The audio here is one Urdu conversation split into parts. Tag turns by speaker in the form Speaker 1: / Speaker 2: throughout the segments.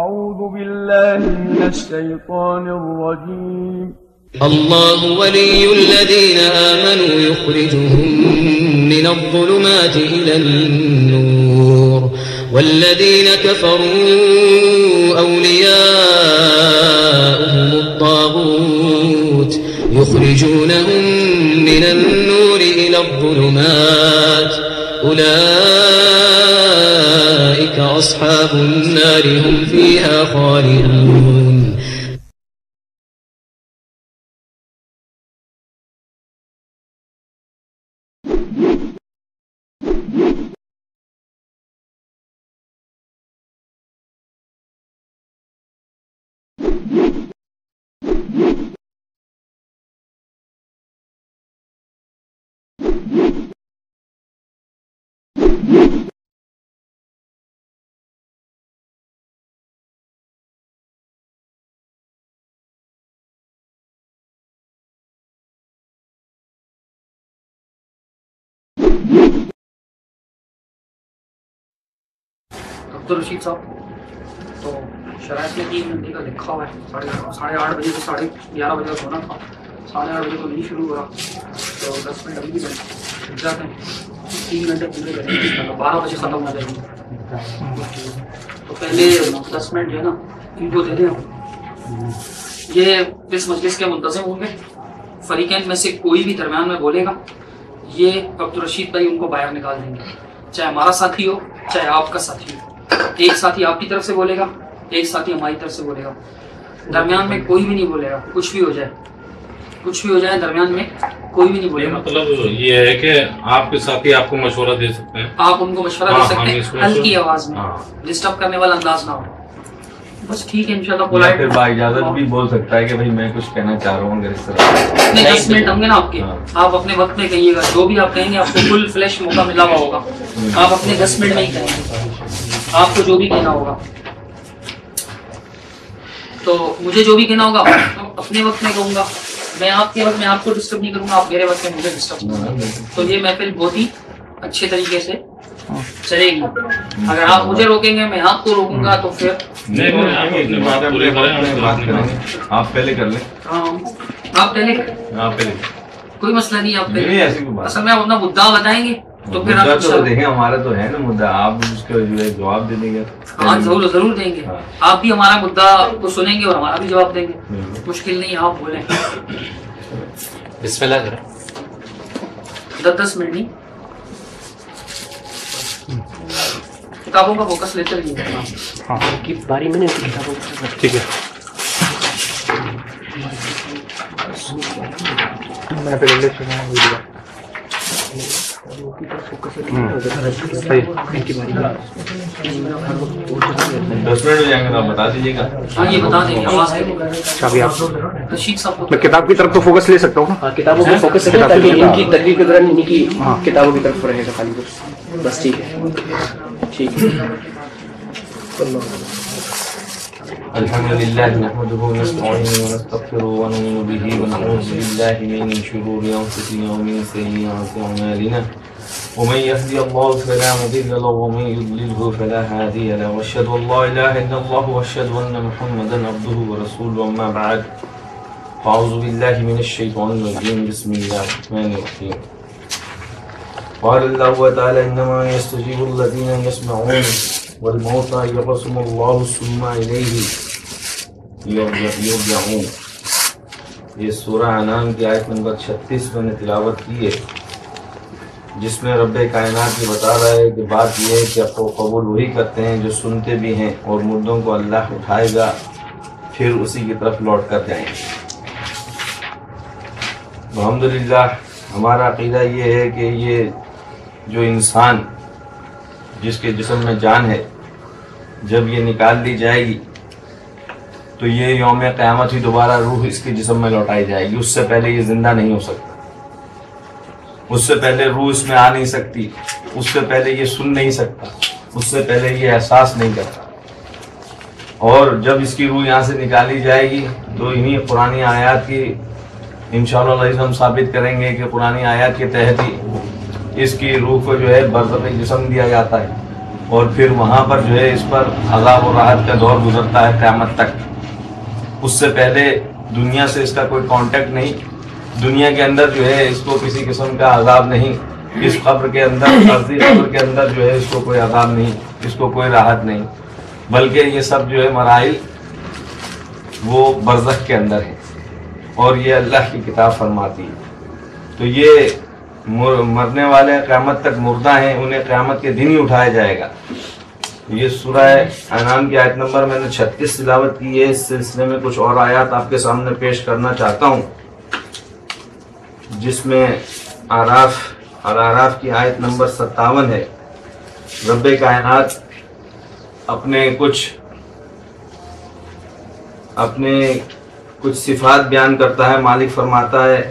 Speaker 1: أعوذ بالله من الشيطان الرجيم.
Speaker 2: الله ولي الذين آمنوا يخرجهم من الظلمات إلى النور والذين كفروا أولياؤهم الطاغوت يخرجونهم من النور إلى الظلمات أولئك أصحاب النار هم فيها خالدون.
Speaker 3: عبد الرشید صاحب تو شرائط میں 3 گھنٹے کا لکھا ہوا ہے 8:30 بجے سے 11:30 بجے کا ہونا تھا 8:30 بجے کو نہیں شروع ہو رہا تو 10 منٹ ابھی بھی رک جاتے ہیں 3 گھنٹے پورے کریں گے 12 بجے ختم ہو جائے گی تو پہلے 10 منٹ جو ہے نا ان کو دے دیں یہ اس مجلس کے منتظم ہوں گے فریقین میں سے کوئی بھی درمیان میں بولے گا یہ عبد الرشید بھائی ان کو باہر نکال دیں گے چاہے ہمارا ساتھی ہو چاہے آپ کا ساتھی ہو ایک ساتھی آپ کی طرف سے بولے گا ایک ساتھی ہماری طرف سے بولے گا درمیان میں کوئی بھی نہیں بولے گا کچھ بھی ہو جائے درمیان میں کوئی بھی نہیں بولے گا
Speaker 4: مطلب یہ ہے کہ آپ کے ساتھی آپ کو مشورہ دے سکتے ہیں
Speaker 3: آپ ان کو مشورہ دے سکتے ہیں ہلکی آواز میں ڈسٹرب کرنے والا انداز نہ ہو بس ٹھیک ہے انشاءاللہ پولائٹ
Speaker 5: پھر با اجازت بھی بول سکتا ہے کہ بھائی میں کچھ کہنا چاہ رہا ہوں اگر اس طرح
Speaker 3: 10 منٹ ہوں گے نا آپ کے آپ اپنے وقت میں کہیے گا جو بھی آپ کہیں گے آپ کو فل فلیش موقع ملا ہوا ہوگا آپ اپنے 10 منٹ میں ہی کہیں گے آپ کو جو بھی کہنا ہوگا تو مجھے جو بھی کہنا ہوگا اپنے وقت میں کہوں گا میں آپ کے وقت میں آپ کو ڈسٹرب نہیں کروں گا آپ میرے وقت میں مجھے ڈسٹرب کروں گا تو یہ محفل بہت ہی اچھے طریقے سے چلے گی اگر آپ مجھے روکیں گے میں آپ کو روکوں گا تو پھر
Speaker 5: آپ پہلے کر لیں
Speaker 3: آپ پہلے کوئی مسئلہ نہیں آپ پہلے اصل میں آپ اپنا مدعا بتائیں گے تو پھر آپ
Speaker 5: دیکھیں ہمارا تو ہے نا مدعا آپ اس کا جواب دے دیں گے
Speaker 3: ہاں ضرور دیں گے آپ بھی ہمارا مدعا کو سنیں گے اور ہمارا بھی جواب دیں گے مشکل نہیں آپ بولیں
Speaker 4: بسم اللہ کریں
Speaker 3: 10 منٹ نہیں کتابوں کا فوکس لیتے رہیے ہاں کی باری میں نہیں کتابوں کا
Speaker 4: ٹھیک ہے میں پہلے لے چکا ہوں ویڈیو
Speaker 5: 10 منٹ ہو جائیں گے آپ بتا دیجیے گا
Speaker 3: ہاں یہ بتا دیں گے آواز
Speaker 6: میں کتاب کی طرف تو فوکس لے سکتا ہوں نا
Speaker 3: کتابوں کو فوکس کریں تاکہ ان کی تقریر کے دوران ان کی کتابوں کی طرف رہے گا خالی بس ٹھیک ہے
Speaker 5: الحمد لله نحمده ونستعينه ونستغفره ونؤمن به ونعوذ بالله من شرور انفسنا ومن سيئات اعمالنا ومن يهدي الله فلا مضل له ومن يضلل فلا هادي له واشهد ان لا اله الا الله واشهد ان محمدا عبده ورسوله اما بعد اعوذ بالله من الشيطان الرجيم بسم الله الرحمن الرحيم قال الله تعالى انما يستجيب الذين يسمعون والموتى يقسم الله ثم إليه يرجعون. یہ سورہ انعام کی آیت نمبر 36 میں نے تلاوت کی ہے جس میں رب کائنات یہ بتا رہا ہے کہ بات یہ ہے کہ آپ کو قبول وہی کرتے ہیں جو سنتے بھی ہیں اور مردوں کو اللہ اٹھائے گا پھر اسی کی طرف لوٹ کر جائیں گے. الحمدللہ ہمارا عقیدہ یہ ہے کہ یہ جو انسان جس کے جسم میں جان ہے جب یہ نکال لی جائے گی تو یہ یوم قیامت ہی دوبارہ روح اس کے جسم میں لوٹائی جائے گی. اس سے پہلے یہ زندہ نہیں ہو سکتا, اس سے پہلے روح اس میں آ نہیں سکتی, اس سے پہلے یہ سن نہیں سکتا, اس سے پہلے یہ احساس نہیں کرتا. اور جب اس کی روح یہاں سے نکالی جائے گی تو انہی قرآن آیات کی انشاءاللہ ہم ثابت کریں گے کہ قرآن آیات کے تحت ہی اس کی روح کو جو ہے برزخ جسم دیا جاتا ہے. اور پھر وہاں پر جو ہے اس پر عذاب و راحت کا دور گزرتا ہے قیامت تک. اس سے پہلے دنیا سے اس کا کوئی کانٹیکٹ نہیں. دنیا کے اندر جو ہے اس کو کسی قسم کا عذاب نہیں. اس قبر کے اندر عرضی قبر کے اندر جو ہے اس کو کوئی عذاب نہیں, اس کو کوئی راحت نہیں, بلکہ یہ سب جو ہے مراحل وہ برزخ کے اندر ہے. اور یہ اللہ کی کتاب فرماتی ہے. تو یہ مرنے والے قیامت تک مردہ ہیں, انہیں قیامت کے دن ہی اٹھایا جائے گا. یہ سورہ انعام کی آیت نمبر میں نے 36 تلاوت کی ہے. اس سلسلے میں کچھ اور آیات آپ کے سامنے پیش کرنا چاہتا ہوں, جس میں اعراف کی آیت نمبر 57 ہے. رب کائنات اپنے کچھ صفات بیان کرتا ہے. مالک فرماتا ہے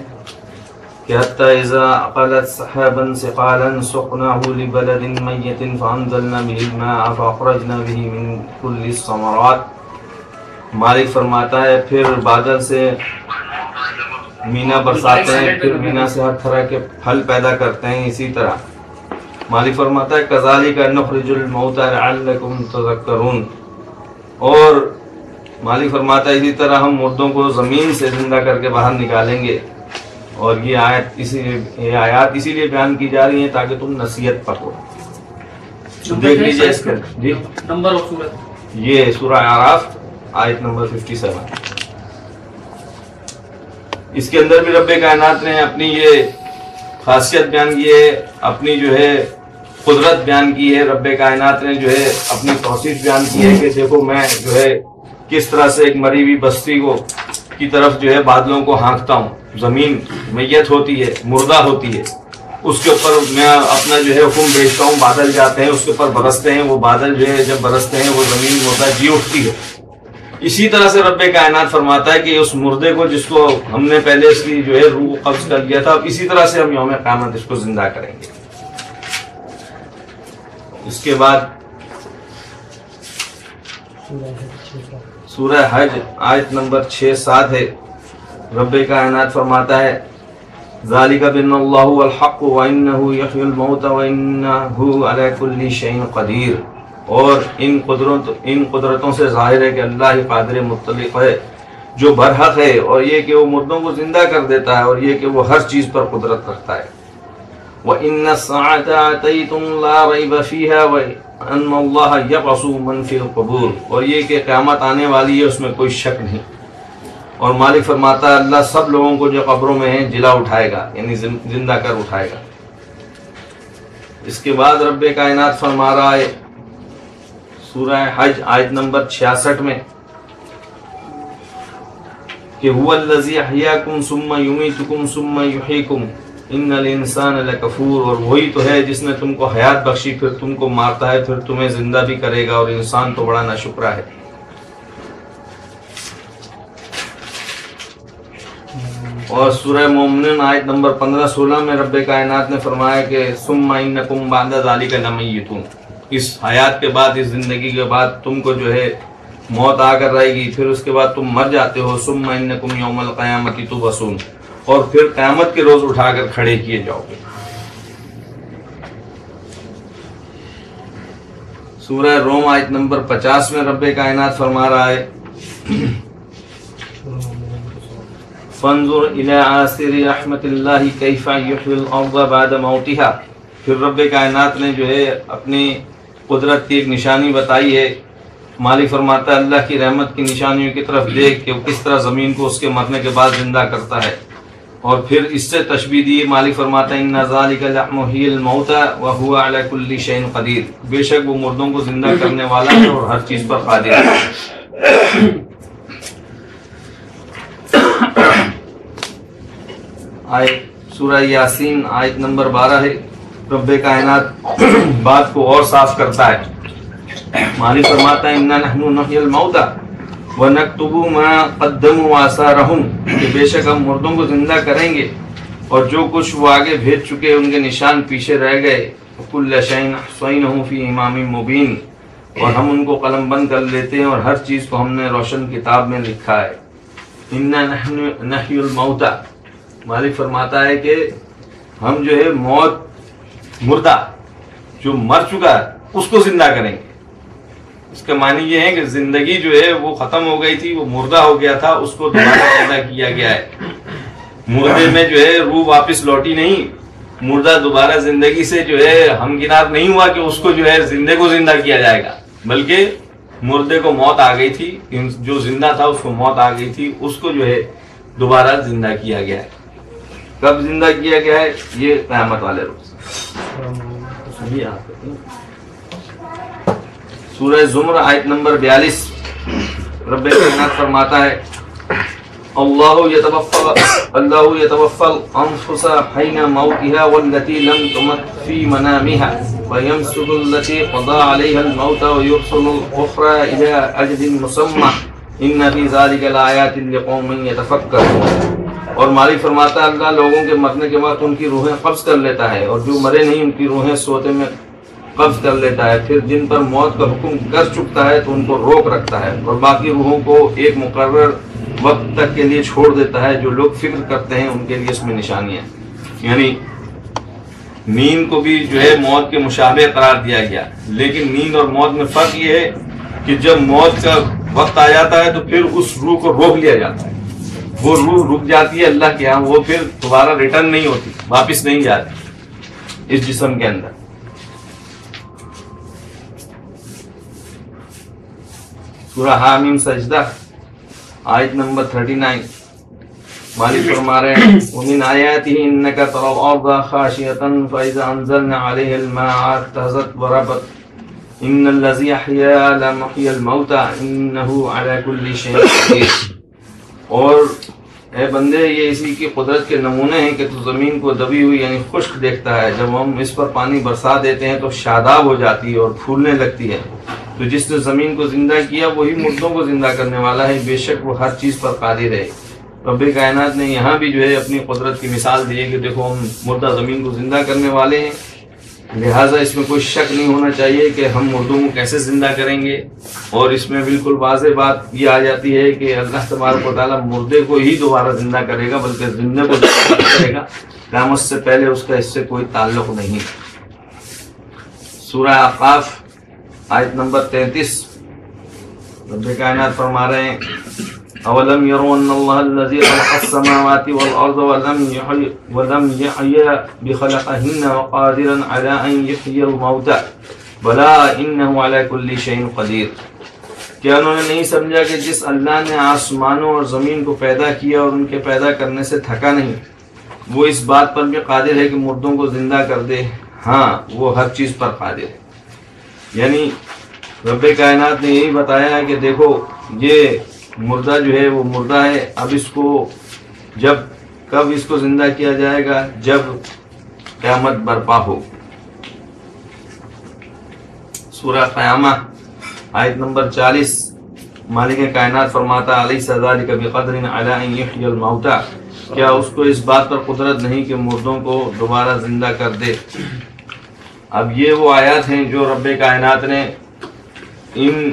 Speaker 5: کہ حتی اذا اقلت سحابا ثقالا سقناه لبلد میت فانزلنا به الماء فاخرجنا به من كل الثمرات. مالک فرماتا ہے پھر بادل سے مینا برساتے ہیں, پھر مینا سے ہر طرح کے پھل پیدا کرتے ہیں. اسی طرح مالک فرماتا ہے کذالک نخرج الموتى لعلکم تذکرون. اور مالک فرماتا ہے اسی طرح ہم مردوں کو زمین سے زندہ کر کے باہر نکالیں گے. اور یہ آیات اسی لیے بیان کی جا رہی ہیں تاکہ تم نصیحت پکڑو. دیکھ لیجیے اس کا جی
Speaker 3: نمبر اور سورت.
Speaker 5: یہ سورہ اعراف آیت نمبر 57. اس کے اندر بھی رب کائنات نے اپنی یہ خاصیت بیان کی ہے, اپنی جو ہے قدرت بیان کی ہے. رب کائنات نے جو ہے اپنی توصیف بیان کی ہے کہ دیکھو میں جو ہے کس طرح سے ایک مری ہوئی بستی کی طرف جو ہے بادلوں کو ہانکتا ہوں. زمین میت ہوتی ہے, مردہ ہوتی ہے, اس کے اوپر میں اپنا جو ہے حکم بھیجتا ہوں, بادل جاتے ہیں اس کے اوپر برستے ہیں. وہ بادل جو ہے جب برستے ہیں وہ زمین مردہ جی اٹھتی ہے. اسی طرح سے رب کائنات فرماتا ہے کہ اس مردے کو جس کو ہم نے پہلے اس کی جو ہے روح قبض کر لیا تھا, اسی طرح سے ہم یوم قیامت اس کو زندہ کریں گے. اس کے بعد سورہ حج آیت نمبر 6-7 ہے. رب کائنات فرماتا ہے ذالک بان اللہ الحق وانہ یحیی الموتى وانہ علی کل شیء قدیر. اور ان قدرتوں سے ظاہر ہے کہ اللہ ہی قادر مطلق ہے جو برحق ہے, اور یہ کہ وہ مردوں کو زندہ کر دیتا ہے, اور یہ کہ وہ ہر چیز پر قدرت رکھتا ہے. وَإِنَّ السَّاعَةَ آتَيْتُمْ لَا رَيْبَ فِيهَا وَأَنَّ اللَّهَ يَبْعَثُ مَنْ فِي الْقُبُورِ. اور یہ کہ قیامت آنے والی ہے, اس میں کوئی شک نہیں. اور مالک فرماتا ہے اللہ سب لوگوں کو جو قبروں میں ہیں جلا اٹھائے گا, یعنی زندہ کر اٹھائے گا. اس کے بعد رب کائنات فرما رہا ہے سورہ حج آیت نمبر 66 میں کہ هو الذی احیاکم ثم یمیتکم ثم یحییکم ان الانسان لکفور. اور وہی تو ہے جس نے تم کو حیات بخشی, پھر تم کو مارتا ہے, پھر تمہیں زندہ بھی کرے گا, اور انسان تو بڑا ناشکرا ہے. اور سورہ مومنون آیت نمبر 15-16 میں رب کائنات نے فرمایا کہ ثم انکم بعد ذلک لمیتون. اس حیات کے بعد, اس زندگی کے بعد تم کو جو ہے موت آ کر رہے گی, پھر اس کے بعد تم مر جاتے ہو. ثم انکم یوم القیامت تبعثون. اور پھر قیامت کے روز اٹھا کر کھڑے کیے جاؤ گے. سورہ روم آیت نمبر 50 میں رب کائنات فرما رہا ہے فانظر الی آثار رحمت اللہ کیف یحیی الارض بعد موتها. پھر رب کائنات نے جو ہے اپنی قدرت کی ایک نشانی بتائی ہے. مالک فرماتا ہے اللہ کی رحمت کی نشانیوں کی طرف دیکھ کہ وہ کس طرح زمین کو اس کے مرنے کے بعد زندہ کرتا ہے. اور پھر اس سے تشبیہ دی. مالک فرماتا ہے ان ذالک لمحیی الموتى وهو علی کل شیء قدیر. بے شک وہ مردوں کو زندہ کرنے والا ہے اور ہر چیز پر قادر ہے. سورہ یاسین آیت نمبر 12 ہے. رب کائنات بات کو اور صاف کرتا ہے. مالک فرماتا ہے انا نحن نحیی الموتى ونکتب ما قدموا وآثارهم. کہ بے شک ہم مردوں کو زندہ کریں گے اور جو کچھ وہ آگے بھیج چکے ان کے نشان پیچھے رہ گئے. کل شیء احصینہ فی امام مبین. اور ہم ان کو قلم بند کر لیتے ہیں اور ہر چیز کو ہم نے روشن کتاب میں لکھا ہے. انا نحن نحیی الموتى. مالک فرماتا ہے کہ ہم جو ہے موت, مردہ جو مر چکا ہے اس کو زندہ کریں گے. اس کا معنی یہ ہے کہ زندگی جو ہے وہ ختم ہو گئی تھی، وہ مردہ ہو گیا تھا، اس کو دوبارہ پیدا کیا گیا ہے. مردے میں جو ہے روح واپس لوٹی نہیں، مردہ دوبارہ زندگی سے جو ہے ہمکنار نہیں ہوا کہ اس کو جو ہے زندے کو زندہ کیا جائے گا، بلکہ مردے کو موت آ گئی تھی، جو زندہ تھا اس کو موت آ گئی تھی، اس کو جو ہے دوبارہ زندہ کیا گیا ہے. کب زندہ کیا گیا ہے؟ یہ قیامت والے روز. سورہ زمر آیت نمبر 42 رب کائنات فرماتا ہے اللہ یتوفی الانفس حین موتها والتي لم تمت في منامها ويمسك التي قضى عليها الموت ويرسل الاخرى الى اجل مسمى ان في ذلك لآیات لقوم يتفکرون. اور مالک فرماتا ہے اللہ لوگوں کے مرنے کے بعد ان کی روحیں قبض کر لیتا ہے، اور جو مرے نہیں ان کی روحیں سوتے میں قبض کر لیتا ہے، پھر جن پر موت کا حکم کر چکتا ہے تو ان کو روک رکھتا ہے، اور باقی روحوں کو ایک مقرر وقت تک کے لیے چھوڑ دیتا ہے. جو لوگ فکر کرتے ہیں ان کے لیے اس میں نشانیاں. یعنی نیند کو بھی جو ہے موت کے مشابہ قرار دیا گیا، لیکن نیند اور موت میں فرق یہ ہے کہ جب موت کا وقت آ جاتا ہے تو پھر اس روح کو روک لیا جاتا ہے، وہ روح رک جاتی ہے اللہ کے ہاں، وہ پھر دوبارہ ریٹرن نہیں ہوتی، واپس نہیں جاتی اس جسم کے اندر. سورہ حامیم سجدہ آیت نمبر 39 مالک فرما رہے ہیں وَمِنْ آیَاتِهِ إِنَّكَ تَرَى الْأَرْضَ خَاشِعَةً فَإِذَا أَنزَلْنَا عَلَيْهَا الْمَاءَ اهْتَزَّتْ وَرَبَتْ إِنَّ الَّذِي أَحْيَا لَمُحْيِي الْمَوْتَى إِنَّهُ عَلَى كُلِّ شَيْءٍ قَدِيرٌ. اور اے بندے یہ اسی کی قدرت کے نمونے ہیں کہ تو زمین کو دبی ہوئی یعنی خشک دیکھتا ہے، جب ہم اس پر پانی برسا دیتے ہیں تو شاداب ہو جاتی ہے اور پھولنے لگتی ہے. تو جس نے زمین کو زندہ کیا وہی مردوں کو زندہ کرنے والا ہے، بے شک وہ ہر چیز پر قادر ہے. رب کائنات نے یہاں بھی جو ہے اپنی قدرت کی مثال دی ہے کہ دیکھو ہم مردہ زمین کو زندہ کرنے والے ہیں، لہٰذا اس میں کوئی شک نہیں ہونا چاہیے کہ ہم مردوں کو کیسے زندہ کریں گے. اور اس میں بالکل واضح بات یہ آ جاتی ہے کہ اللہ تبارک و تعالیٰ مردے کو ہی دوبارہ زندہ کرے گا، بلکہ زندے کو زندہ کرے گا، قیامت سے پہلے اس کا اس سے کوئی تعلق نہیں. سورہ اعقاف آیت نمبر 33 رب کائنات فرما رہے ہیں اولم يروا ان الله الذي خلق السماوات والارض ولم يحيي بخلقهن وقادرا على ان يحيي الموتى بلى انه على كل شيء قدير. کیا انہوں نے نہیں سمجھا کہ جس اللہ نے آسمانوں اور زمین کو پیدا کیا اور ان کے پیدا کرنے سے تھکا نہیں، وہ اس بات پر بھی قادر ہے کہ مردوں کو زندہ کر دے. ہاں وہ ہر چیز پر قادر ہے. یعنی رب کائنات نے یہی بتایا ہے کہ دیکھو یہ مردہ جو ہے وہ مردہ ہے، اب اس کو کب اس کو زندہ کیا جائے گا؟ جب قیامت برپا ہو. سورہ قیامہ آیت نمبر 40 مالک کائنات فرماتا علیہ ذالک بقدر علی ان یحیی الموتى، کیا اس کو اس بات پر قدرت نہیں کہ مردوں کو دوبارہ زندہ کر دے. اب یہ وہ آیات ہیں جو رب کائنات نے ان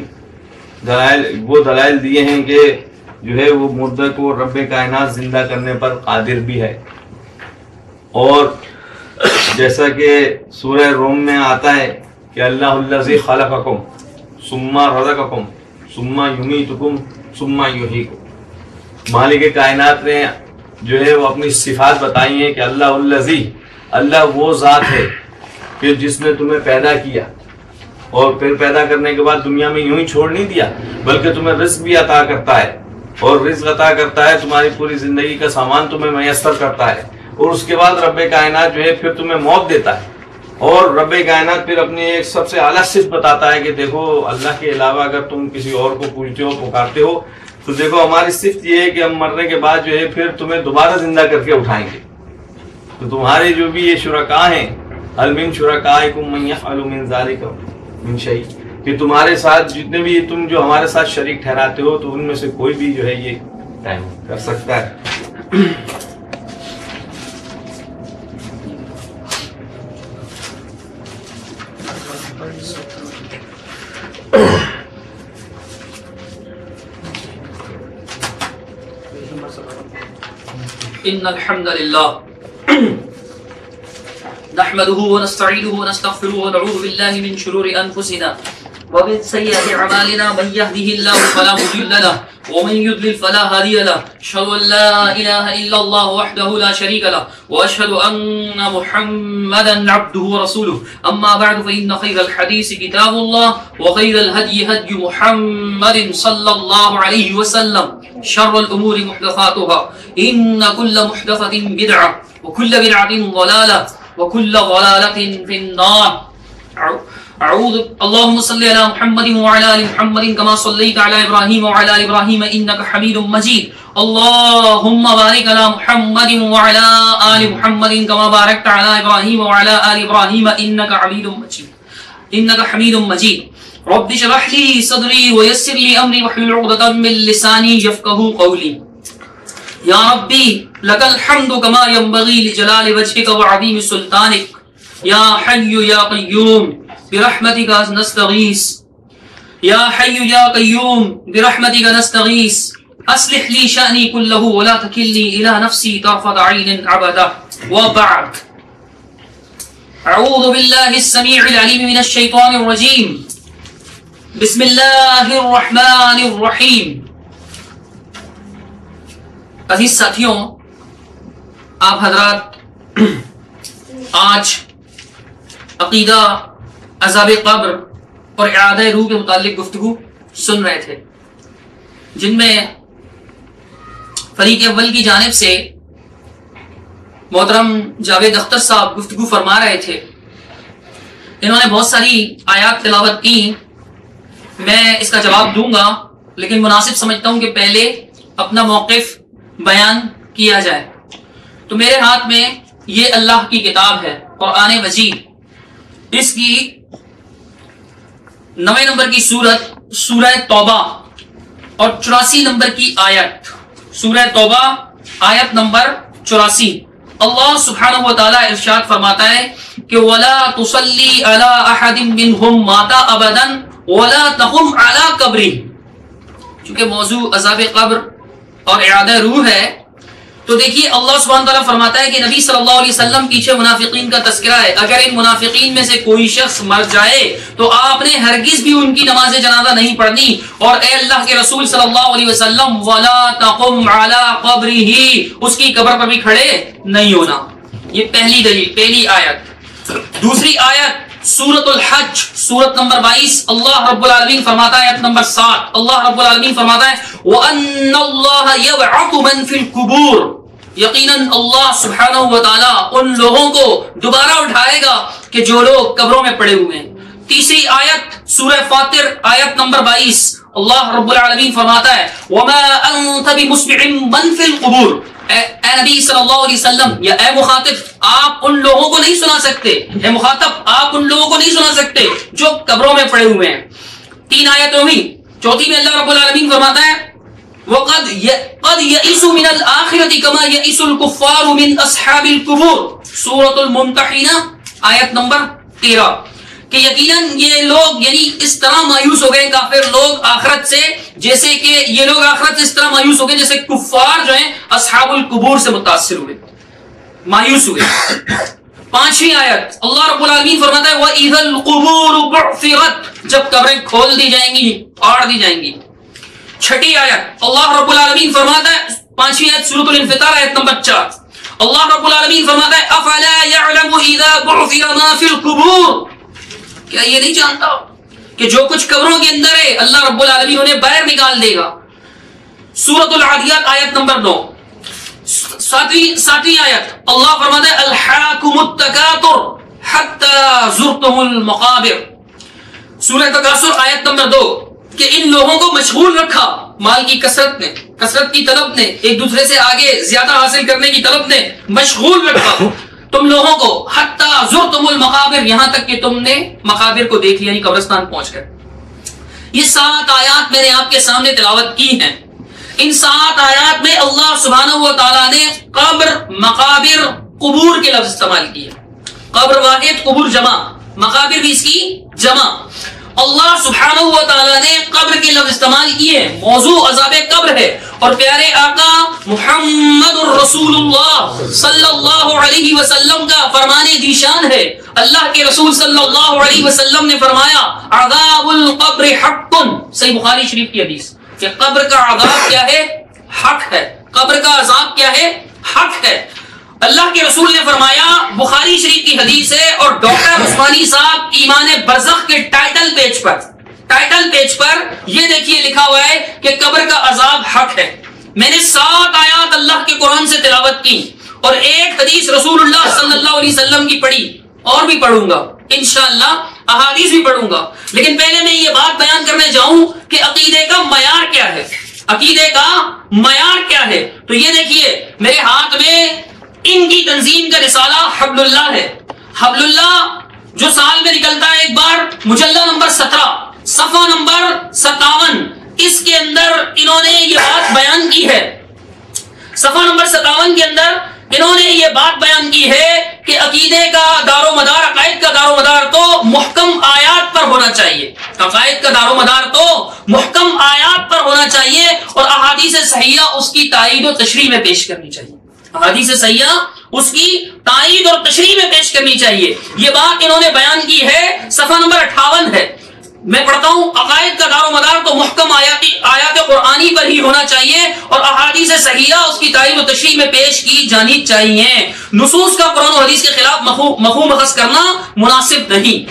Speaker 5: دلائل دیے ہیں کہ جو ہے وہ مردہ کو رب کائنات زندہ کرنے پر قادر بھی ہے. اور جیسا کہ سورہ روم میں آتا ہے کہ اللہ الذی خلقکم ثم رزقکم ثم یمیتکم ثم یحییکم. مالک کائنات نے جو ہے وہ اپنی صفات بتائی ہیں کہ اللہ الذی، اللہ وہ ذات ہے کہ جس نے تمہیں پیدا کیا اور پھر پیدا کرنے کے بعد دنیا میں یوں ہی چھوڑ نہیں دیا، بلکہ تمہیں رزق بھی عطا کرتا ہے، اور رزق عطا کرتا ہے تمہاری پوری زندگی کا سامان تمہیں میسر کرتا ہے، اور اس کے بعد رب کائنات جو ہے پھر تمہیں موت دیتا ہے. اور رب کائنات پھر اپنی ایک سب سے اعلیٰ صفت بتاتا ہے کہ دیکھو اللہ کے علاوہ اگر تم کسی اور کو پوجتے ہو پکارتے ہو تو دیکھو ہماری صفت یہ ہے کہ ہم مرنے کے بعد جو ہے پھر تمہیں دوبارہ زندہ کر کے اٹھائیں گے. تو تمہارے جو بھی یہ شرکاء ہیں هل من شرکائکم من یفعل من ذلک من شیء، کہ تمہارے ساتھ جتنے بھی تم جو ہمارے ساتھ شریک ٹھہراتے ہو تو ان میں سے کوئی بھی جو ہے یہ ٹائم کر سکتا ہے.
Speaker 3: ان الحمد للہ نحمده ونستعينه ونستغفره ونعوذ بالله من شرور أنفسنا ومن سيئات أعمالنا من يهده الله فلا مضل له ومن يضلل فلا هادي له أشهد أن لا إله إلا الله وحده لا شريك له وأشهد أن محمدا عبده ورسوله أما بعد فإن خير الحديث كتاب الله وخير الهدي هدي محمد صلى الله عليه وسلم شر الأمور محدثاتها إن كل محدثة بدعة وكل بدعة ضلالة وكل ضلالة في النار. اللهم صل على محمد وعلى آل محمد كما صليت على إبراهيم وعلى آل إبراهيم إنك حميد مجيد. اللهم بارك على محمد وعلى آل محمد كما باركت على إبراهيم وعلى آل إبراهيم إنك حميد مجيد. رب اشرح لي صدري ويسر لي أمري واحلل عقدة من لساني يفقهوا قولي. یا ربی لک الحمد کما ينبغي لجلال وجهك وعظیم سلطانك یا حی یا قیوم برحمتك نستغیث یا حی یا قیوم برحمتك نستغیث اصلح لي شأني كله ولا تكلني إلى نفسي طرفة عين أبدا. وبعد اعوذ بالله السميع العليم من الشيطان الرجيم بسم الله الرحمن الرحيم. عزیز ساتھیوں، آپ حضرات آج عقیدہ عذاب قبر اور اعادہ روح کے متعلق گفتگو سن رہے تھے، جن میں فریق اول کی جانب سے محترم جاوید اختر صاحب گفتگو فرما رہے تھے. انہوں نے بہت ساری آیات تلاوت کی، میں اس کا جواب دوں گا، لیکن مناسب سمجھتا ہوں کہ پہلے اپنا موقف بیان کیا جائے. تو میرے ہاتھ میں یہ اللہ کی کتاب ہے قرآن مجید، اس کی 9 نمبر کی سورت سورہ توبہ اور 84 نمبر کی آیت، سورہ توبہ آیت نمبر 84. اللہ سبحانہ و تعالی ارشاد فرماتا ہے کہ وَلَا تُصَلِّ عَلَىٰ أَحَدٍ مِّنْهُمْ مَاتَ أَبَدًا وَلَا تَقُمْ عَلَىٰ قَبْرِهِ. چونکہ موضوع عذاب قبر اور اعادہ روح ہے، تو دیکھیے اللہ سبحانہ تعالیٰ فرماتا ہے کہ نبی صلی اللہ علیہ وسلم پیچھے منافقین کا تذکرہ ہے، اگر ان منافقین میں سے کوئی شخص مر جائے تو آپ نے ہرگز بھی ان کی نماز جنازہ نہیں پڑھنی، اور اے اللہ کے رسول صلی اللہ علیہ وسلم وَلَا تَقُمْ عَلَىٰ قَبْرِهِ، اس کی قبر پر بھی کھڑے نہیں ہونا. یہ پہلی دلیل، پہلی آیت. دوسری آیت سورۃ الحج سورت نمبر 22، اللہ رب العالمین فرماتا ہے آیت نمبر 7، اللہ رب العالمین فرماتا ہے وَأَنَّ اللَّهَ يَبْعَثُ مَن فِي الْقُبُورِ، یقیناً اللہ سبحانہ و تعالیٰ ان لوگوں کو دوبارہ اٹھائے گا کہ جو لوگ قبروں میں پڑے ہوئے ہیں. تیسری آیت سورہ فاطر آیت نمبر 22، اللہ رب العالمین فرماتا ہے وَمَا أَنْتَ بِمُسْمِعٍ مَّن فِي الْقُبُورِ، اے نبی صلی اللہ علیہ وسلم یا اے مخاطب، آپ ان لوگوں کو نہیں سنا سکتے، اے مخاطب آپ ان لوگوں کو نہیں سنا سکتے جو قبروں میں پڑے ہوئے ہیں. 3 آیتوں میں، چوتھی میں اللہ رب العالمین فرماتا ہے وَقَدْ يَئِسُوا مِنَ الْآخِرَةِ كَمَا يَئِسُ الْكُفَّارُ مِنْ أَصْحَابِ الْقُبُورِ سورۃ الممتحنہ آیت نمبر 13، کہ یقیناً یہ لوگ یعنی اس طرح مایوس ہو گئے کافر لوگ آخرت سے، جیسے کہ یہ لوگ آخرت سے اس طرح مایوس ہو گئے جیسے کفار جو ہیں اصحاب القبور سے متاثر ہوئے، مایوس ہوئے. 5ویں آیت اللہ رب العالمین فرماتا ہے وَإِذَا الْقُبُورُ بُعْثِرَتْ، جب قبریں کھول دی جائیں گی، پھاڑ دی جائیں گی. 6ٹھی آیت اللہ رب العالمین فرماتا ہے 5ویں آیت سورۃ الانفطار آیت نمبر 4، اللہ رب العالمین فرماتا ہے أَفَلَا يَعْلَمُ إِذَا بُعْثِرَ مَا فِي الْقُبُورِ، کیا یہ نہیں جانتا کہ جو کچھ قبروں کے اندر ہے اللہ رب العالمین انہیں باہر نکال دے گا. سورۃ العادیات آیت نمبر 9. 7ویں آیت اللہ فرماتا ہے الحاکم التکاثر حتی زرتم المقابر. سورہ تکاثر آیت نمبر 2، کہ ان لوگوں کو مشغول رکھا مال کی کثرت نے، کثرت کی طلب نے، ایک دوسرے سے آگے زیادہ حاصل کرنے کی طلب نے مشغول رکھا تم لوگوں کو حتی زرتم المقابر، یہاں تک کہ تم نے مقابر کو دیکھ لیا، یعنی قبرستان پہنچ کر. یہ 7 آیات میں نے آپ کے سامنے تلاوت کی ہیں. ان 7 آیات میں اللہ سبحانہ و تعالیٰ نے قبر، مقابر، قبور کے لفظ استعمال کیے. قبر واحد، قبور جمع، مقابر بھی اس کی جمع. اللہ سبحانہ و تعالیٰ نے قبر کے لفظ استعمال کیے، موضوع عذاب قبر ہے، اور پیارے آقا محمد رسول اللہ صلی اللہ علیہ وسلم کا فرمان ذیشان ہے. اللہ کے رسول صلی اللہ علیہ وسلم نے فرمایا عذاب القبر حق. صحیح بخاری شریف کی حدیث کہ قبر کا عذاب کیا ہے؟ حق ہے. قبر کا عذاب کیا ہے؟ حق ہے. اللہ کے رسول نے فرمایا، بخاری شریف کی حدیث ہے، اور ڈاکٹر عثمانی صاحب ایمان برزخ کے ٹائٹل پیج پر یہ دیکھیے لکھا ہوا ہے کہ قبر کا عذاب حق ہے. میں نے 7 آیات اللہ کے قرآن سے تلاوت کی اور ایک حدیث رسول اللہ صلی اللہ علیہ وسلم کی پڑھی، اور بھی پڑھوں گا انشاءاللہ، احادیث بھی پڑھوں گا. لیکن پہلے میں یہ بات بیان کرنے جاؤں کہ عقیدے کا معیار کیا ہے. عقیدے کا معیار کیا ہے؟ تو یہ دیکھیے میرے ہاتھ میں ان کی تنظیم کا رسالہ حبل اللہ ہے. حبل اللہ جو سال میں نکلتا ہے ایک بار، مجلد نمبر 17 صفحہ نمبر 57، اس کے اندر انہوں نے یہ بات بیان کی ہے. صفحہ نمبر 57 کے اندر انہوں نے یہ بات بیان کی ہے کہ عقیدے کا دار و مدار، عقائد کا دار و مدار تو محکم آیات پر ہونا چاہیے. عقائد کا دار و مدار تو محکم آیات پر ہونا چاہیے، اور احادیث صحیحہ اس کی تائید و تشریح میں پیش کرنی چاہیے. احادیث صحیحہ اس کی تائید اور تشریح میں پیش کرنی چاہیے. یہ بات انہوں نے بیان کی ہے. صفحہ نمبر 58 ہے، میں پڑھتا ہوں. عقائد کا دار و مدار تو محکم آیات قرآنی پر ہی ہونا چاہیے، اور احادیث صحیحہ اس کی تائید و تشریح میں پیش کی جانی چاہیے. نصوص کا قرآن و حدیث کے خلاف مفہوم اخذ کرنا مناسب نہیں.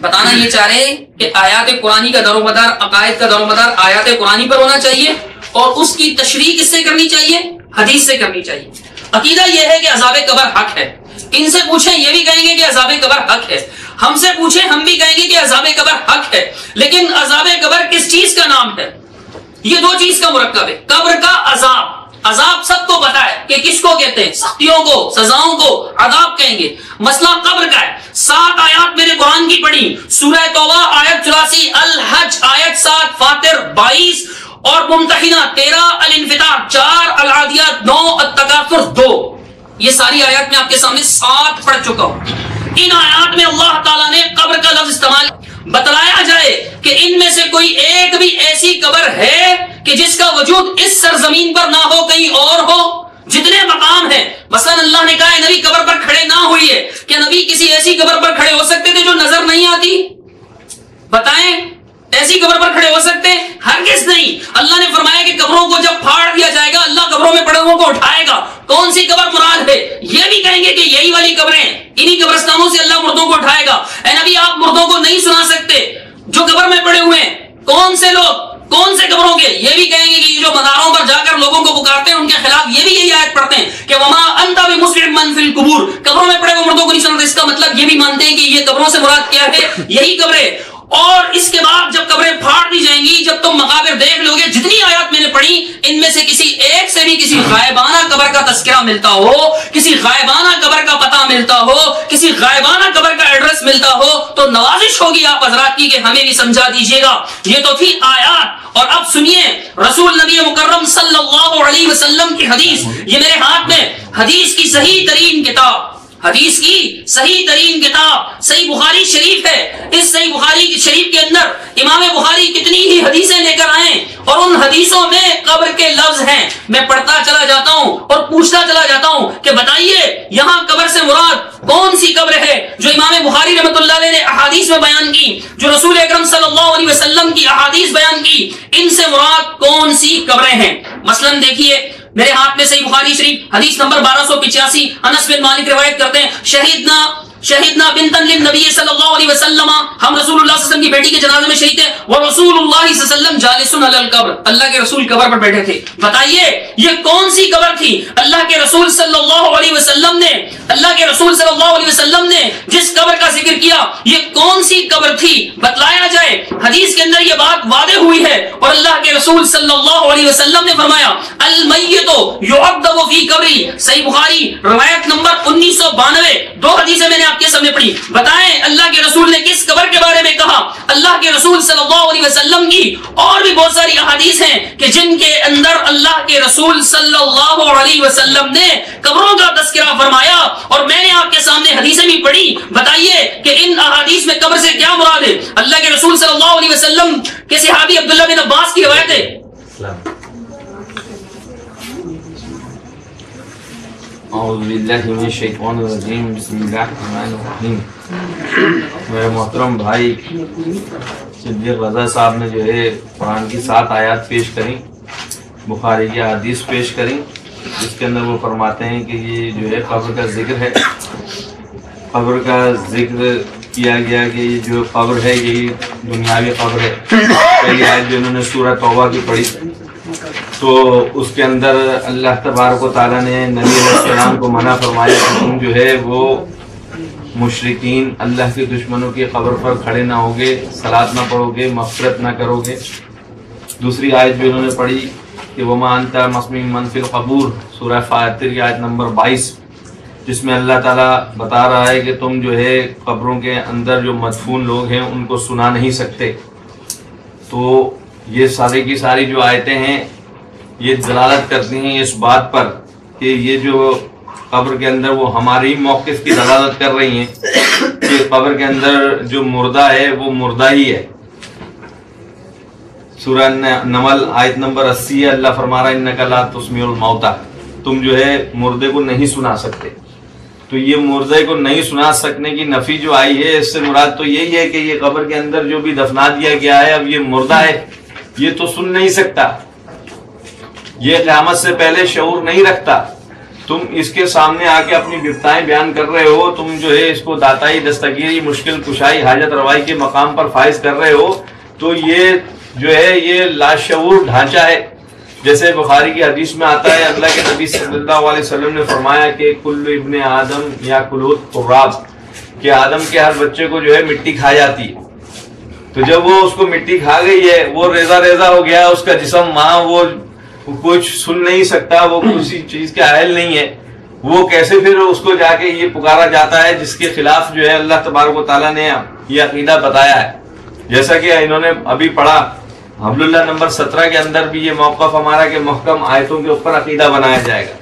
Speaker 3: بتانا یہ چاہ رہے ہیں کہ آیات قرآنی کا دار و مدار، عقائد کا دار و مدار آیات قرآنی پر ہونا چاہیے، اور اس کی تشریح کس سے کرنی چاہیے؟ حدیث سے کرنی چاہیے. عقیدہ یہ ہے کہ عذاب قبر حق ہے. ان سے پوچھیں یہ بھی کہیں گے کہ عذاب قبر حق ہے. ہم سے پوچھیں ہم بھی کہیں گے کہ عذاب قبر حق ہے. لیکن عذاب قبر کس چیز کا نام ہے؟ یہ 2 چیز کا مرکب ہے. قبر کا عذاب، عذاب سب کو پتا ہے کہ کس کو کہتے ہیں، سختیوں کو، سزاؤں کو عذاب کہیں گے. مسئلہ قبر کا ہے. 7 آیات میرے قرآن کی پڑھی، سورہ توبہ آیت 84، الحج آیت 7، فاطر 22، اور ممتحنہ 13، الانفطار 4، العادیات 9، التکاثر 2. یہ ساری آیات میں آپ کے سامنے 7 پڑھ چکا ہوں. ان آیات میں اللہ تعالیٰ نے قبر کا لفظ استعمال. بتلایا جائے کہ ان میں سے کوئی ایک بھی ایسی قبر ہے کہ جس کا وجود اس سرزمین پر نہ ہو، کہیں اور ہو. جتنے مقام ہیں، مثلا اللہ نے کہا ہے نبی قبر پر کھڑے نہ ہوئیے. کہ نبی کسی ایسی قبر پر کھڑے ہو سکتے تھے جو نظر نہیں آتی؟ بتائیں، ایسی قبر پر کھڑے ہو سکتے؟ ہرگز نہیں. اللہ نے فرمایا کہ قبروں کو جب پھاڑ دیا جائے گا اللہ قبروں میں پڑے کو اٹھائے گا. کون سی قبر مراد ہے؟ یہ بھی کہیں گے کہ یہی والی قبریں، انہی قبرستانوں سے اللہ مردوں کو اٹھائے گا. اے نبی آپ مردوں کو نہیں سنا سکتے جو قبر میں پڑے ہوئے ہیں. کون سے لوگ، کون سے قبروں کے؟ یہ بھی کہیں گے کہ جو مزاروں پر جا کر لوگوں کو پکارتے ہیں ان کے خلاف یہ بھی یہی آیت پڑھتے ہیں کہ وما انت بمسمع من فی القبور، قبروں میں پڑے ہوئے مردوں کو نہیں سنتے. اس کا مطلب یہ بھی مانتے ہیں کہ یہ قبروں سے مراد کیا ہے؟ یہی قبریں. اور اس کے بعد جب قبریں پھاڑ دی جائیں گی، جب تم مقابر دیکھ لو گے، جتنی آیات میں نے پڑھی ان میں سے کسی ایک سے بھی کسی غائبانہ قبر کا تذکرہ ملتا ہو، کسی غائبانہ قبر کا پتہ ملتا ہو، کسی غائبانہ قبر کا ایڈریس ملتا ہو، تو نوازش ہوگی آپ حضرات کی کہ ہمیں بھی سمجھا دیجیے گا. یہ تو تھی آیات. اور اب سنیے رسول نبی مکرم صلی اللہ علیہ وسلم کی حدیث. یہ میرے ہاتھ میں حدیث کی صحیح ترین کتاب، حدیث کی صحیح ترین کتاب صحیح بخاری شریف ہے. اس صحیح بخاری شریف کے اندر امام بخاری کتنی ہی حدیثیں لے کر آئے، اور ان حدیثوں میں قبر کے لفظ ہیں. میں پڑھتا چلا جاتا ہوں اور پوچھتا چلا جاتا ہوں کہ بتائیے یہاں قبر سے مراد کون سی قبر ہے جو امام بخاری رحمۃ اللہ علیہ نے احادیث میں بیان کی، جو رسول اکرم صلی اللہ علیہ وسلم کی احادیث بیان کی. ان سے مراد کون سی قبریں ہیں؟ مثلا دیکھیے میرے ہاتھ میں صحیح بخاری شریف حدیث نمبر 1285، انس بن مالک روایت کرتے ہیں، شہیدنا بنتا للنبی صلی اللہ علیہ وسلم، ہم رسول اللہ صلی اللہ علیہ وسلم کی بیٹی کے جنازے میں شہید تھے، ورسول اللہ صلی اللہ علیہ وسلم جالس علی القبر، اللہ کے رسول قبر پر بیٹھے تھے. بتائیے یہ کون سی قبر تھی؟ اللہ کے رسول صلی اللہ علیہ وسلم نے، اللہ کے رسول صلی اللہ علیہ وسلم نے جس قبر کا ذکر کیا یہ کون سی قبر تھی؟ بتلایا جائے. حدیث کے اندر یہ بات واضح ہوئی ہے، اور اللہ کے رسول صلی اللہ علیہ وسلم نے فرمایا المیت یعذب فی قبری، صحیح بخاری روایت نمبر 1992. 2 حدیثیں میں نے آپ کے سامنے پڑھی. بتائیں اللہ کے رسول نے کس قبر کے بارے میں کہا؟ اللہ کے رسول صلی اللہ علیہ وسلم کی اور بھی بہت ساری احادیث ہیں کہ جن کے اندر اللہ کے رسول صلی اللہ علیہ وسلم نے قبروں کا تذکرہ فرمایا، اور میں نے آپ کے سامنے حدیثیں بھی پڑھی. بتائیے کہ ان احادیث میں قبر سے کیا مراد ہے؟ اللہ کے رسول صلی اللہ علیہ وسلم کے صحابی عبداللہ بن عباس کی روایت ہے.
Speaker 5: اعوذ باللہ من الشیطان الرجیم بسم اللہ الرحمن الرحیم. میرے محترم بھائی صدیق رضا صاحب نے جو ہے قرآن کی 7 آیات پیش کریں، بخاری کی حدیث پیش کریں، جس کے اندر وہ فرماتے ہیں کہ یہ جو ہے قبر کا ذکر ہے. قبر کا ذکر کیا گیا کہ یہ جو قبر ہے یہی دنیاوی قبر ہے. پہلی آیت جو انہوں نے سورہ توبہ کی پڑھی تو اس کے اندر اللہ تبارک و تعالیٰ نے نبی علیہ السلام کو منع فرمایا کہ تم جو ہے وہ مشرکین اللہ کے دشمنوں کی قبر پر کھڑے نہ ہوگے، صلاۃ نہ پڑھو گے، مغفرت نہ کرو گے. دوسری آیت جو انہوں نے پڑھی کہ وما انت مسمی من فی القبور، سورہ فاتر کی آیت نمبر 22، جس میں اللہ تعالیٰ بتا رہا ہے کہ تم جو ہے قبروں کے اندر جو مدفون لوگ ہیں ان کو سنا نہیں سکتے. تو یہ ساری کی ساری جو آیتیں ہیں یہ دلالت کرتی ہیں اس بات پر کہ یہ جو قبر کے اندر وہ ہماری موقف کی دلالت کر رہی ہیں کہ قبر کے اندر جو مردہ ہے وہ مردہ ہی ہے. سورہ نمل آیت نمبر 80 ہے، اللہ فرما رہا ہے انک لا تسمیع الموتى، تم جو ہے مردے کو نہیں سنا سکتے. تو یہ مردے کو نہیں سنا سکنے کی نفی جو آئی ہے اس سے مراد تو یہی ہے کہ یہ قبر کے اندر جو بھی دفنا دیا گیا ہے اب یہ مردہ ہے، یہ تو سن نہیں سکتا، یہ قیامت سے پہلے شعور نہیں رکھتا. تم اس کے سامنے آ کے اپنی گفتائیں بیان کر رہے ہو، تم جو ہے اس کو داتائی، دستگیری، مشکل کشائی، حاجت روائی کے مقام پر فائز کر رہے ہو. تو یہ جو ہے یہ لاشعور ڈھانچہ ہے. جیسے بخاری کی حدیث میں آتا ہے اللہ کے نبی صلی اللہ علیہ وسلم نے فرمایا کہ کل ابن آدم یا کلوت قراب، کہ آدم کے ہر بچے کو جو ہے مٹی کھا جاتی ہے. تو جب وہ اس کو مٹی کھا گئی ہے، وہ ریزہ ریزہ ہو گیا اس کا جسم، وہاں وہ کچھ سن نہیں سکتا، وہ کسی چیز کے اہل نہیں ہے، وہ کیسے پھر اس کو جا کے یہ پکارا جاتا ہے جس کے خلاف جو ہے اللہ تبارک و تعالیٰ نے یہ عقیدہ بتایا ہے. جیسا کہ انہوں نے ابھی پڑھا حبل اللہ نمبر 17 کے اندر بھی یہ موقف ہمارا کہ محکم آیتوں کے اوپر عقیدہ بنایا جائے گا.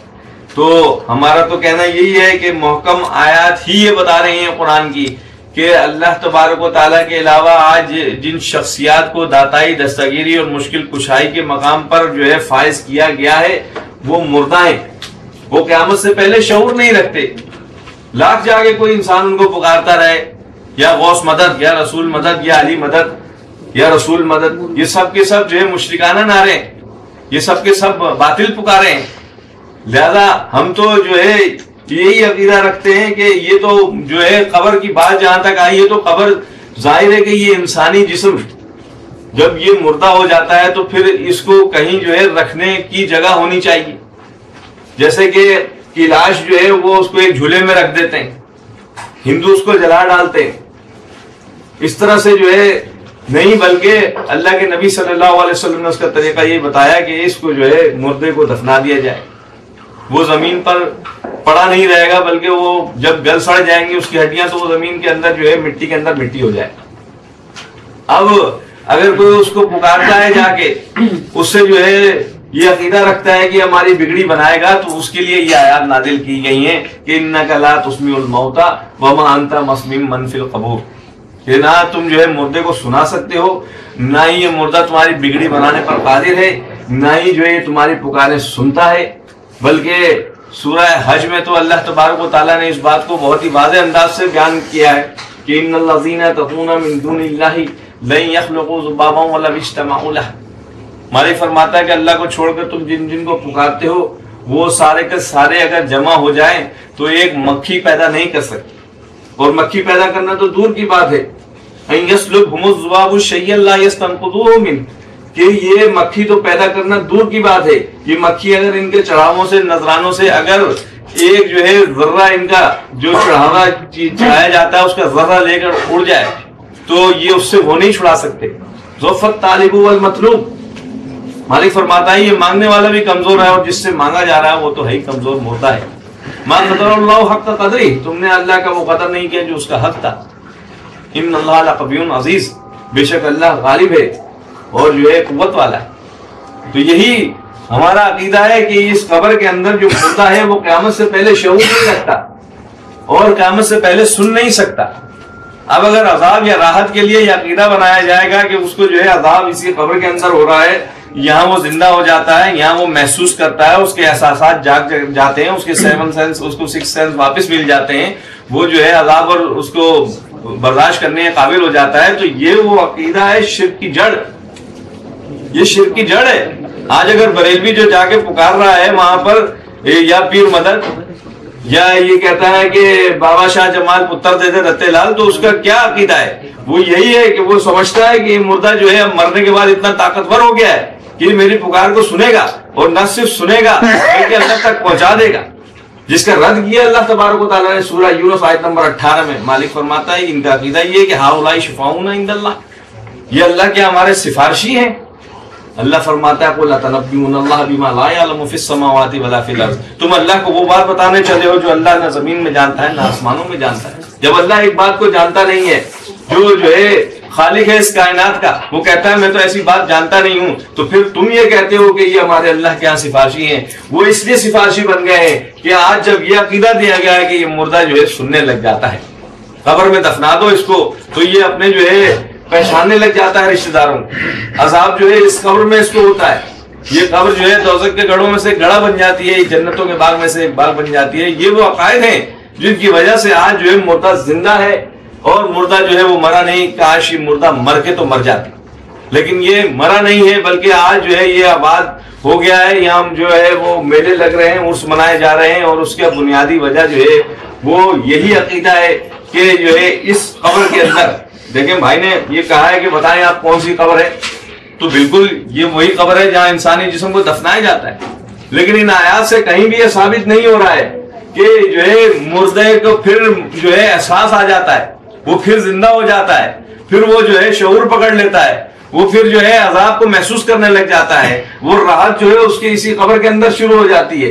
Speaker 5: تو ہمارا تو کہنا یہی ہے کہ محکم آیات ہی یہ بتا رہی ہیں قرآن کی کہ اللہ تبارک و تعالیٰ کے علاوہ آج جن شخصیات کو داتائی، دستگیری اور مشکل کشائی کے مقام پر جو ہے فائز کیا گیا ہے وہ مردہ ہیں، وہ قیامت سے پہلے شعور نہیں رکھتے. لاکھ جا کے کوئی انسان ان کو پکارتا رہے یا غوث مدد یا رسول مدد یا علی مدد یا رسول مدد، یہ سب کے سب جو ہے مشرکانہ نعرے ہیں، یہ سب کے سب باطل پکارے ہیں. لہذا ہم تو جو ہے یہی عقیدہ رکھتے ہیں کہ یہ تو جو ہے قبر کی بات جہاں تک آئی ہے تو قبر ظاہر ہے کہ یہ انسانی جسم جب یہ مردہ ہو جاتا ہے تو پھر اس کو کہیں جو ہے رکھنے کی جگہ ہونی چاہیے. جیسے کہ لاش جو ہے وہ اس کو ایک جھولے میں رکھ دیتے ہیں، ہندو اس کو جلا ڈالتے ہیں، اس طرح سے جو ہے نہیں، بلکہ اللہ کے نبی صلی اللہ علیہ وسلم نے اس کا طریقہ یہ بتایا کہ اس کو جو ہے مردے کو دفنا دیا جائے. وہ زمین پر پڑا نہیں رہے گا بلکہ وہ جب گل سڑ جائیں گی اس کی ہڈیاں تو وہ زمین کے اندر جو ہے مٹی کے اندر مٹی ہو جائے. اب اگر کوئی اس کو پکارتا ہے جا کے، اس سے جو ہے یہ عقیدہ رکھتا ہے کہ ہماری بگڑی بنائے گا، تو اس کے لیے یہ آیات نازل کی گئی ہیں کہ انک لا تسمیع الموتى وما انت مسمیع من فی القبور، کہ نہ تم جو ہے مردے کو سنا سکتے ہو، نہ ہی یہ مردہ تمہاری بگڑی بنانے پر قادر ہے، نہ ہی جو ہے تمہاری پکاریں سنتا ہے. بلکہ سورہ حج میں تو اللہ تبارک و تعالیٰ نے اس بات کو بہت ہی واضح انداز سے بیان کیا ہے کہ ان الذین تدعون من دون اللہ لن یخلقوا ذبابا ولو اجتمعوا لہ. مالک فرماتا ہے کہ اللہ کو چھوڑ کر تم جن جن کو پکارتے ہو وہ سارے کے سارے اگر جمع ہو جائیں تو ایک مکھی پیدا نہیں کر سکتے، اور مکھی پیدا کرنا تو دور کی بات ہے. ان یسلبھم الذباب شیئا لا یستنقذوہ منہ، کہ یہ مکھی تو پیدا کرنا دور کی بات ہے، یہ مکھی اگر ان کے چڑھاووں سے، نذرانوں سے اگر ایک جو ہے ذرہ ان کا جو چڑھاوا چڑھایا جاتا ہے اس کا ذرہ لے کر اڑ جائے تو یہ اس سے وہ نہیں چھڑا سکتے. ضعف الطالب والمطلوب، مالک فرماتا ہے یہ مانگنے والا بھی کمزور ہے اور جس سے مانگا جا رہا ہے وہ تو ہے ہی کمزور مردہ ہے. ما قدر اللہ حق قدرہ، تم نے اللہ کا وہ قدر نہیں کیا جو اس کا حق تھا. ان اللہ لقوی عزیز، بے شک اللہ غالب ہے اور جو ہے قوت والا ہے. تو یہی ہمارا عقیدہ ہے کہ اس قبر کے اندر جو مردہ ہے وہ قیامت سے پہلے شعور نہیں رکھتا اور قیامت سے پہلے سن نہیں سکتا. اب اگر عذاب یا راحت کے لیے یہ عقیدہ بنایا جائے گا کہ اس کو جو ہے عذاب اسی قبر کے اندر ہو رہا ہے یہاں وہ زندہ ہو جاتا ہے, یہاں وہ محسوس کرتا ہے, اس کے احساسات جاگ جاتے ہیں, اس کے 7 سینس, اس کو 6 سینس واپس مل جاتے ہیں, وہ جو ہے عذاب اور اس کو برداشت کرنے کے قابل ہو جاتا ہے. تو یہ وہ عقیدہ ہے شرک کی جڑ, یہ شرک کی جڑ ہے. آج اگر بریلوی جو جا کے پکار رہا ہے وہاں پر یا پیر مدد, یا یہ کہتا ہے کہ بابا شاہ جمال پتر دے دے رتے لال, تو اس کا کیا عقیدہ ہے؟ وہ یہی ہے کہ وہ سمجھتا ہے کہ یہ مردہ جو ہے اب مرنے کے بعد اتنا طاقتور ہو گیا ہے کہ یہ میری پکار کو سنے گا, اور نہ صرف سنے گا بلکہ اللہ تک پہنچا دے گا, جس کا رد کیا اللہ تبارک و تعالیٰ نے سورہ یونس آیت نمبر 18 میں. مالک فرماتا ہے ان کا عقیدہ یہ ہے کہ ہؤلاء شفاؤنا عند اللہ, یہ اللہ کے ہمارے سفارشی ہیں. اللہ فرماتا ہے قل اتنبئون اللہ بما لا یعلم فی السماوات ولا فی الارض, تم اللہ کو وہ بات بتانے چلے ہو جو اللہ نہ زمین میں جانتا ہے نہ آسمانوں میں جانتا ہے. جب اللہ ایک بات کو جانتا نہیں ہے, جو ہے خالق ہے اس کائنات کا, وہ کہتا ہے میں تو ایسی بات جانتا نہیں ہوں, تو پھر تم یہ کہتے ہو کہ یہ ہمارے اللہ کے یہاں سفارشی ہیں. وہ اس لیے سفارشی بن گئے ہیں کہ آج جب یہ عقیدہ دیا گیا ہے کہ یہ مردہ جو ہے سننے لگ جاتا ہے, قبر میں دفنا دو اس کو, تو یہ اپنے جو ہے پہچاننے لگ جاتا ہے رشتہ داروں. عذاب جو ہے اس قبر میں اس کو ہوتا ہے. یہ قبر جو ہے دوزخ کے گڑھوں میں سے گڑھا بن جاتی ہے, جنتوں کے باغ میں سے ایک باغ بن جاتی ہے. یہ وہ عقائد ہیں جن کی وجہ سے آج جو ہے مردہ زندہ ہے, اور مردہ جو ہے وہ مرا نہیں. کاش یہ مردہ مر کے تو مر جاتی, لیکن یہ مرا نہیں ہے بلکہ آج جو ہے یہ آباد ہو گیا ہے. یہاں جو ہے وہ میلے لگ رہے ہیں, عرس منائے جا رہے ہیں, اور اس کا بنیادی وجہ جو ہے وہ یہی عقیدہ ہے کہ جو ہے اس قبر کے اندر, دیکھیں بھائی نے یہ کہا ہے کہ بتائیں آپ کون سی قبر ہے, تو بالکل یہ وہی قبر ہے جہاں انسانی جسم کو دفنایا جاتا ہے. لیکن ان آیات سے کہیں بھی یہ ثابت نہیں ہو رہا ہے کہ جو ہے مردے کو پھر جو ہے احساس آ جاتا ہے, وہ پھر زندہ ہو جاتا ہے, پھر وہ جو ہے شعور پکڑ لیتا ہے, وہ پھر جو ہے عذاب کو محسوس کرنے لگ جاتا ہے, وہ راحت جو ہے اس کی اسی قبر کے اندر شروع ہو جاتی ہے.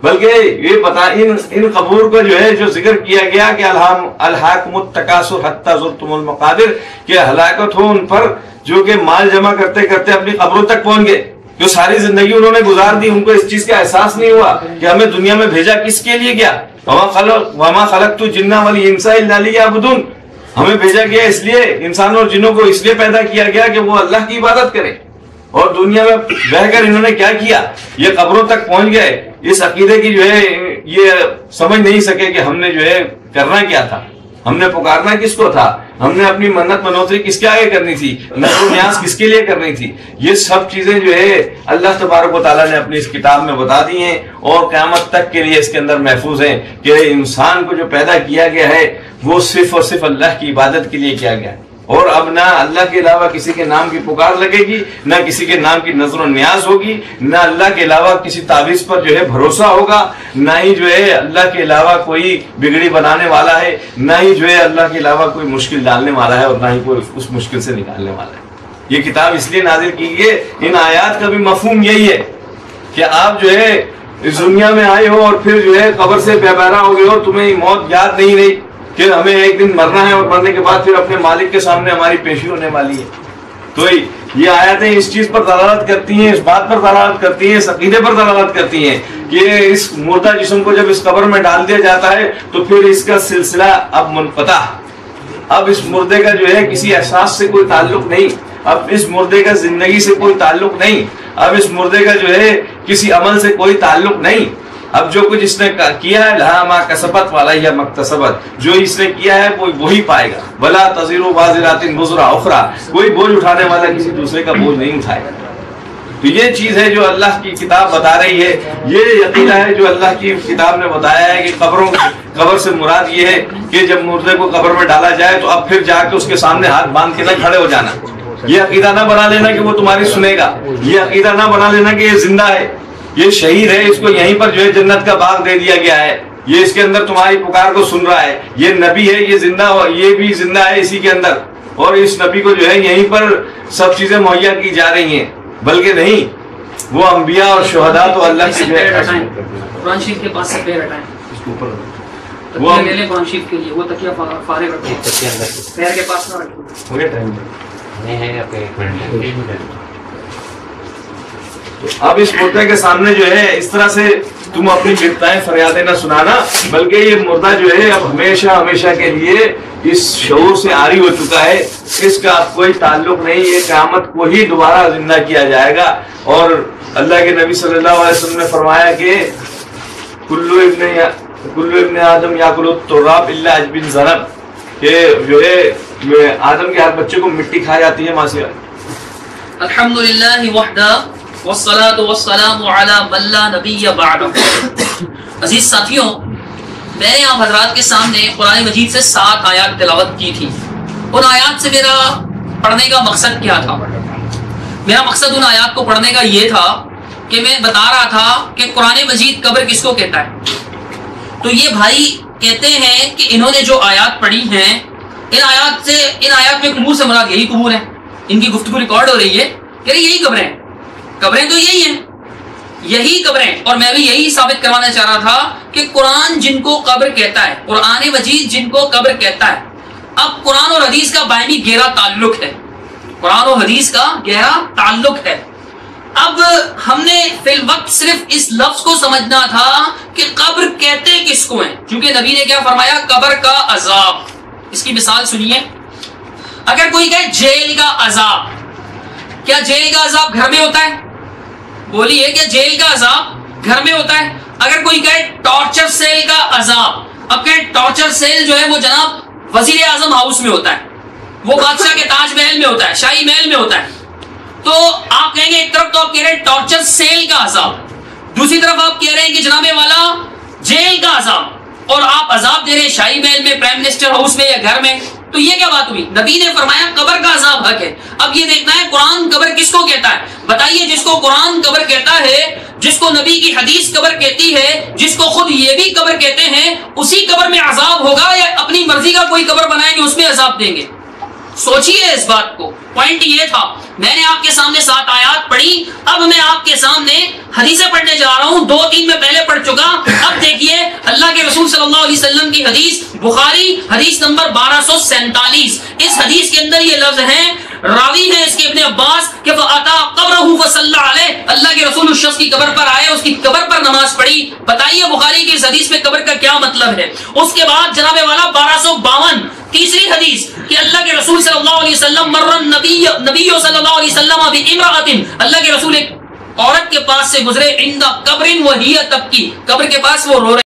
Speaker 5: بلکہ یہ پتا ان قبور کا جو ہے جو ذکر کیا گیا کہ الہاکم التکاثر حتی زرتم المقابر, کہ ہلاکت ہو ان پر جو کہ مال جمع کرتے کرتے اپنی قبروں تک پہنچ گئے, جو ساری زندگی انہوں نے گزار دی, ان کو اس چیز کا احساس نہیں ہوا کہ ہمیں دنیا میں بھیجا کس کے لیے گیا. وما خلقت الجن والانس الا لیعبدون, ہمیں بھیجا گیا اس لیے, انسانوں اور جنوں کو اس لیے پیدا کیا گیا کہ وہ اللہ کی عبادت کریں. اور دنیا میں بہ کر انہوں نے کیا کیا, یہ قبروں تک پہنچ گئے. اس عقیدے کی جو ہے یہ سمجھ نہیں سکے کہ ہم نے جو ہے کرنا کیا تھا, ہم نے پکارنا کس کو تھا, ہم نے اپنی منت منوتری کس کے آگے کرنی تھی, نظر و نیاز کس کے لیے کرنی تھی. یہ سب چیزیں جو ہے اللہ تبارک و تعالیٰ نے اپنی اس کتاب میں بتا دی ہیں, اور قیامت تک کے لیے اس کے اندر محفوظ ہیں کہ انسان کو جو پیدا کیا گیا ہے وہ صرف اور صرف اللہ کی عبادت کے لیے کیا گیا ہے. اور اب نہ اللہ کے علاوہ کسی کے نام کی پکار لگے گی, نہ کسی کے نام کی نظر و نیاز ہوگی, نہ اللہ کے علاوہ کسی تعویذ پر جو ہے بھروسہ ہوگا, نہ ہی جو ہے اللہ کے علاوہ کوئی بگڑی بنانے والا ہے, نہ ہی جو ہے اللہ کے علاوہ کوئی مشکل ڈالنے والا ہے, اور نہ ہی کوئی اس مشکل سے نکالنے والا ہے. یہ کتاب اس لیے نازل کی گئی, ان آیات کا بھی مفہوم یہی ہے کہ آپ جو ہے اس دنیا میں آئے ہو اور پھر جو ہے قبر سے بے بہرا ہو گئے ہو, تمہیں موت یاد نہیں رہی کہ ہمیں ایک دن مرنا ہے, اور مرنے کے بعد پھر اپنے مالک کے سامنے ہماری پیشی ہونے والی ہے. تو یہ آیاتیں اس چیز پر دلالت کرتی ہیں, اس بات پر دلالت کرتی ہیں, اس عقیدے پر دلالت کرتی ہیں کہ اس مردہ جسم کو جب اس قبر میں ڈال دیا جاتا ہے تو پھر اس کا سلسلہ اب منقطع, اب اس مردے کا جو ہے کسی احساس سے کوئی تعلق نہیں, اب اس مردے کا زندگی سے کوئی تعلق نہیں, اب اس مردے کا جو ہے کسی عمل سے کوئی تعلق نہیں. اب جو کچھ اس نے کیا ہے لہا ما کسبت وعلیہا ما اکتسبت, جو اس نے کیا ہے وہی پائے گا. ولا تزر وازرۃ وزر اخرى, کوئی بوجھ اٹھانے والا کسی دوسرے کا بوجھ نہیں اٹھائے گا. تو یہ چیز ہے جو اللہ کی کتاب بتا رہی ہے, یہ عقیدہ ہے جو اللہ کی کتاب نے بتایا ہے کہ قبر سے مراد یہ ہے کہ جب مردے کو قبر میں ڈالا جائے تو اب پھر جا کے اس کے سامنے ہاتھ باندھ کے نہ کھڑے ہو جانا. یہ عقیدہ نہ بنا لینا کہ وہ تمہاری سنے گا, یہ عقیدہ نہ بنا لینا کہ یہ زندہ ہے, یہ شہید ہے, اس کو یہیں پر جو ہے جنت کا باغ دے دیا گیا ہے, یہ اس کے اندر تمہاری پکار کو سن رہا ہے, یہ نبی ہے, یہ زندہ, یہ بھی زندہ ہے اسی کے اندر, اور اس نبی کو جو ہے یہیں پر سب چیزیں مہیا کی جا رہی ہیں. بلکہ نہیں, وہ انبیاء اور شہداء تو اللہ کی
Speaker 3: قرآن شریف کے پاس سے پیر ہٹائیں, وہ لے لیں قرآن شریف کے لیے, وہ تکیہ فارغ رکھیں, پیر کے پاس نہ رکھیں.
Speaker 5: تو اب اس مردہ کے سامنے جو ہے اس طرح سے تم اپنی بتائیں فریادیں نہ سنانا، بلکہ یہ مردہ جو ہے اب ہمیشہ ہمیشہ کے لیے اس شعور سے عاری ہو چکا ہے، اس کا اب کوئی تعلق نہیں، یہ قیامت کو ہی دوبارہ زندہ کیا جائے گا۔ اور اللہ کے نبی صلی اللہ علیہ وسلم نے فرمایا کہ کلو ابن آدم یاکل التراب الا عجب ذنب، کہ جو ہے آدم کے ہر بچے کو مٹی کھا جاتی ہے ماں سے۔
Speaker 3: الحمدللہ وحدہ والصلاة والسلام علی من لا نبی بعدہ۔ عزیز ساتھیوں، میں نے آپ حضرات کے سامنے قرآن مجید سے 7 آیات تلاوت کی تھی۔ ان آیات سے میرا پڑھنے کا مقصد کیا تھا؟ میرا مقصد ان آیات کو پڑھنے کا یہ تھا کہ میں بتا رہا تھا کہ قرآن مجید قبر کس کو کہتا ہے۔ تو یہ بھائی کہتے ہیں کہ انہوں نے جو آیات پڑھی ہیں، ان آیات میں قبور سے مراد یہی قبور ہیں، ان کی گفتگو ریکارڈ ہو رہی ہے کہ یہی قبریں ہیں، قبریں تو یہی ہیں، یہی قبریں۔ اور میں بھی یہی ثابت کروانا چاہ رہا تھا کہ قرآن جن کو قبر کہتا ہے، قرآن مجید جن کو قبر کہتا ہے، اب قرآن اور حدیث کا باہمی گہرا تعلق ہے، قرآن و حدیث کا گہرا تعلق ہے۔ اب ہم نے فی الوقت صرف اس لفظ کو سمجھنا تھا کہ قبر کہتے کس کو ہیں، کیونکہ نبی نے کیا فرمایا؟ قبر کا عذاب۔ اس کی مثال سنیے، اگر کوئی کہے جیل کا عذاب، کیا جیل کا عذاب گھر میں ہوتا ہے؟ بولیے، کہ جیل کا عذاب گھر میں ہوتا ہے؟ اگر کوئی کہے ٹارچر سیل کا عذاب، اب کہے ٹارچر سیل جو ہے وہ جناب وزیر اعظم ہاؤس میں ہوتا ہے، وہ بادشاہ کے تاج محل میں ہوتا ہے، شاہی محل میں ہوتا ہے۔ تو آپ کہیں گے ایک طرف تو آپ کہہ رہے ہیں ٹارچر سیل کا عذاب، دوسری طرف آپ کہہ رہے ہیں کہ جناب والا جیل کا عذاب، اور آپ عذاب دے رہے ہیں شاہی محل میں، پرائم منسٹر ہاؤس میں یا گھر میں۔ تو یہ کیا بات ہوئی؟ نبی نے فرمایا قبر کا عذاب حق ہے۔ اب یہ دیکھنا ہے قرآن قبر کس کو کہتا ہے۔ بتائیے، جس کو قرآن قبر کہتا ہے، جس کو نبی کی حدیث قبر کہتی ہے، جس کو خود یہ بھی قبر کہتے ہیں، اسی قبر میں عذاب ہوگا یا اپنی مرضی کا کوئی قبر بنائیں گے اس میں عذاب دیں گے؟ سوچئے اس بات کو۔ پوائنٹ یہ تھا، میں نے آپ کے سامنے 7 آیات پڑھی، اب میں آپ کے سامنے حدیثیں پڑھنے جا رہا ہوں، 2-3 میں پہلے پڑھ چکا۔ اب دیکھیے اللہ کے رسول صلی اللہ علیہ وسلم کی حدیث، بخاری حدیث نمبر 1247۔ اس حدیث کے اندر یہ لفظ ہیں، راوی ہے اس کے ابن عباس کہ فَأَتَى قَبْرَهُ فَصَلَّى عَلَيْهِ، اللہ کے رسول اس شخص کی قبر پر آئے، اس کی قبر پر نماز پڑھی۔ بتائیے بخاری کی اس حدیث میں قبر کا کیا مطلب ہے؟ اس کے بعد جناب والا 1252 تیسری حدیث کہ اللہ کے رسول صلی اللہ علیہ وسلم مر نبی صلی اللہ علیہ وسلم بامرأۃ، اللہ کے رسول ایک عورت کے پاس سے گزرے، عند قبر وہی تبکی، قبر کے پاس وہ رو رہے